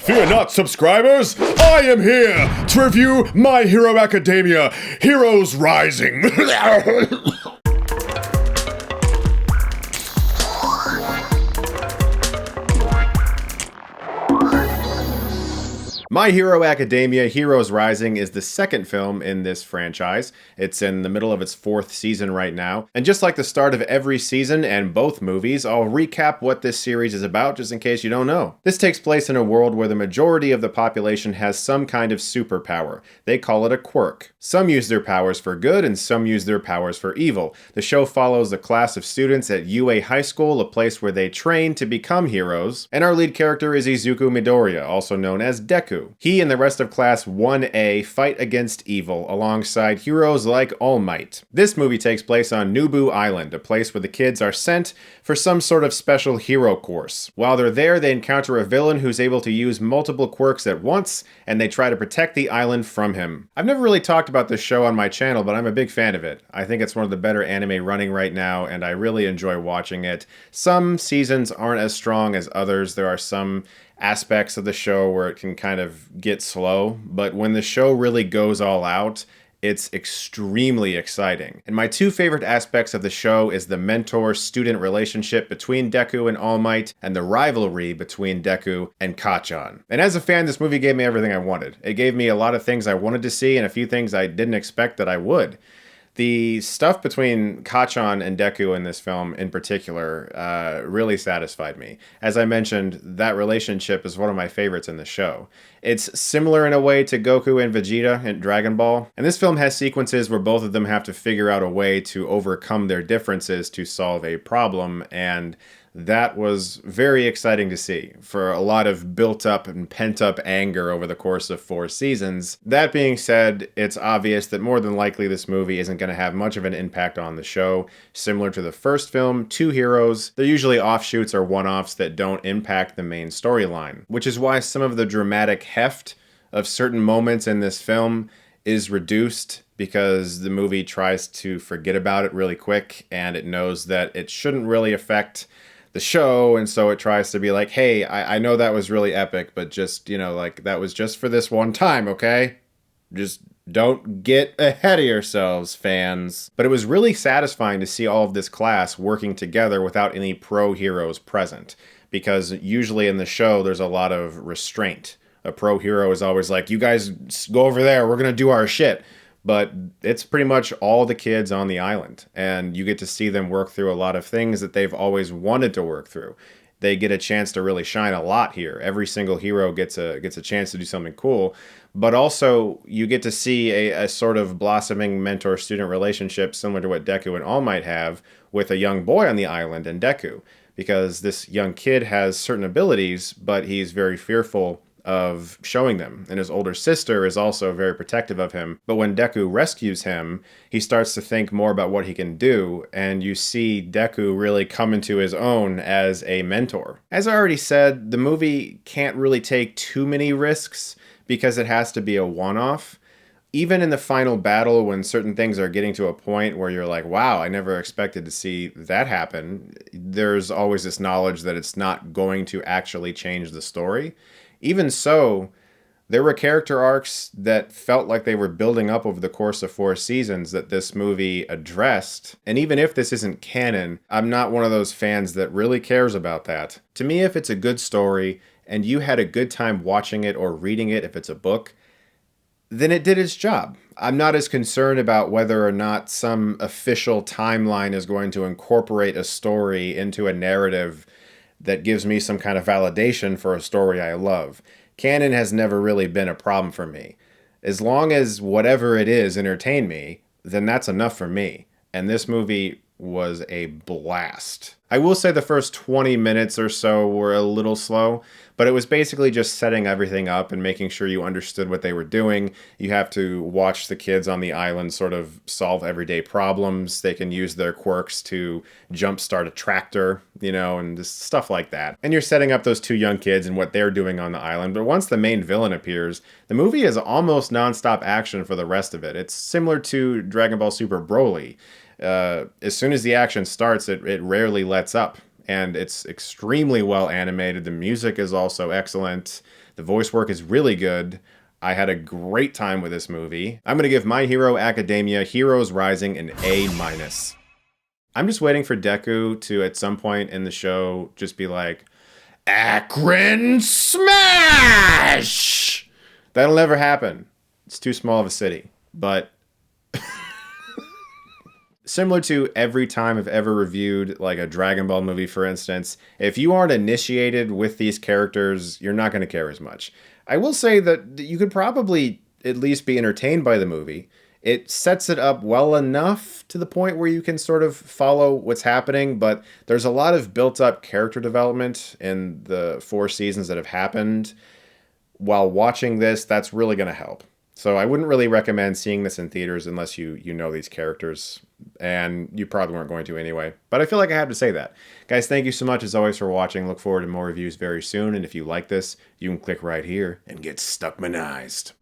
Fear not, subscribers! I am here to review My Hero Academia, Heroes Rising. My Hero Academia, Heroes Rising is the second film in this franchise. It's in the middle of its 4th season right now. And just like the start of every season and both movies, I'll recap what this series is about just in case you don't know. This takes place in a world where the majority of the population has some kind of superpower. They call it a quirk. Some use their powers for good and some use their powers for evil. The show follows a class of students at UA High School, a place where they train to become heroes. And our lead character is Izuku Midoriya, also known as Deku. He and the rest of Class 1A fight against evil alongside heroes like All Might. This movie takes place on Nubu Island, a place where the kids are sent for some sort of special hero course. While they're there, they encounter a villain who's able to use multiple quirks at once, and they try to protect the island from him. I've never really talked about this show on my channel, but I'm a big fan of it. I think it's one of the better anime running right now, and I really enjoy watching it. Some seasons aren't as strong as others. There are some aspects of the show where it can kind of get slow, but when the show really goes all out, it's extremely exciting. And my two favorite aspects of the show is the mentor-student relationship between Deku and All Might, and the rivalry between Deku and Kacchan. And as a fan, this movie gave me everything I wanted. It gave me a lot of things I wanted to see and a few things I didn't expect that I would. The stuff between Kacchan and Deku in this film in particular really satisfied me. As I mentioned, that relationship is one of my favorites in the show. It's similar in a way to Goku and Vegeta in Dragon Ball, and this film has sequences where both of them have to figure out a way to overcome their differences to solve a problem, and that was very exciting to see for a lot of built-up and pent-up anger over the course of 4 seasons. That being said, it's obvious that more than likely this movie isn't going to have much of an impact on the show. Similar to the first film, 2 heroes, they're usually offshoots or one-offs that don't impact the main storyline, which is why some of the dramatic heft of certain moments in this film is reduced because the movie tries to forget about it really quick, and it knows that it shouldn't really affect the show, and so it tries to be like, hey, I know that was really epic, but just, you know, like, that was just for this one time, okay? Just don't get ahead of yourselves, fans. But it was really satisfying to see all of this class working together without any pro heroes present, because usually in the show there's a lot of restraint. A pro hero is always like, you guys go over there, we're gonna do our shit. But it's pretty much all the kids on the island, and you get to see them work through a lot of things that they've always wanted to work through. They get a chance to really shine a lot here. Every single hero gets a chance to do something cool, but also you get to see a sort of blossoming mentor-student relationship similar to what Deku and All Might have with a young boy on the island and Deku, because this young kid has certain abilities, but he's very fearful of showing them, and his older sister is also very protective of him. But when Deku rescues him, he starts to think more about what he can do, and you see Deku really come into his own as a mentor. As I already said, the movie can't really take too many risks because it has to be a one-off. Even in the final battle, when certain things are getting to a point where you're like, wow, I never expected to see that happen, there's always this knowledge that it's not going to actually change the story. Even so, there were character arcs that felt like they were building up over the course of 4 seasons that this movie addressed. And even if this isn't canon, I'm not one of those fans that really cares about that. To me, if it's a good story and you had a good time watching it or reading it, if it's a book, then it did its job. I'm not as concerned about whether or not some official timeline is going to incorporate a story into a narrative that gives me some kind of validation for a story I love. Canon has never really been a problem for me. As long as whatever it is entertain me, then that's enough for me. And this movie was a blast. I will say the first 20 minutes or so were a little slow, but it was basically just setting everything up and making sure you understood what they were doing. You have to watch the kids on the island sort of solve everyday problems. They can use their quirks to jumpstart a tractor, you know, and just stuff like that. And you're setting up those 2 young kids and what they're doing on the island. But once the main villain appears, the movie is almost nonstop action for the rest of it. It's similar to Dragon Ball Super Broly. As soon as the action starts, it rarely lets up, and it's extremely well animated. The music is also excellent. The voice work is really good. I had a great time with this movie. I'm going to give My Hero Academia Heroes Rising an A-. I'm just waiting for Deku to, at some point in the show, just be like, Akron Smash! That'll never happen. It's too small of a city. But similar to every time I've ever reviewed like a Dragon Ball movie, for instance, if you aren't initiated with these characters, you're not going to care as much. I will say that you could probably at least be entertained by the movie. It sets it up well enough to the point where you can sort of follow what's happening, but there's a lot of built-up character development in the 4 seasons that have happened. While watching this, that's really going to help. So I wouldn't really recommend seeing this in theaters unless you know these characters, and you probably weren't going to anyway. But I feel like I have to say that. Guys, thank you so much as always for watching. Look forward to more reviews very soon, and if you like this, you can click right here and get Stuckmanized.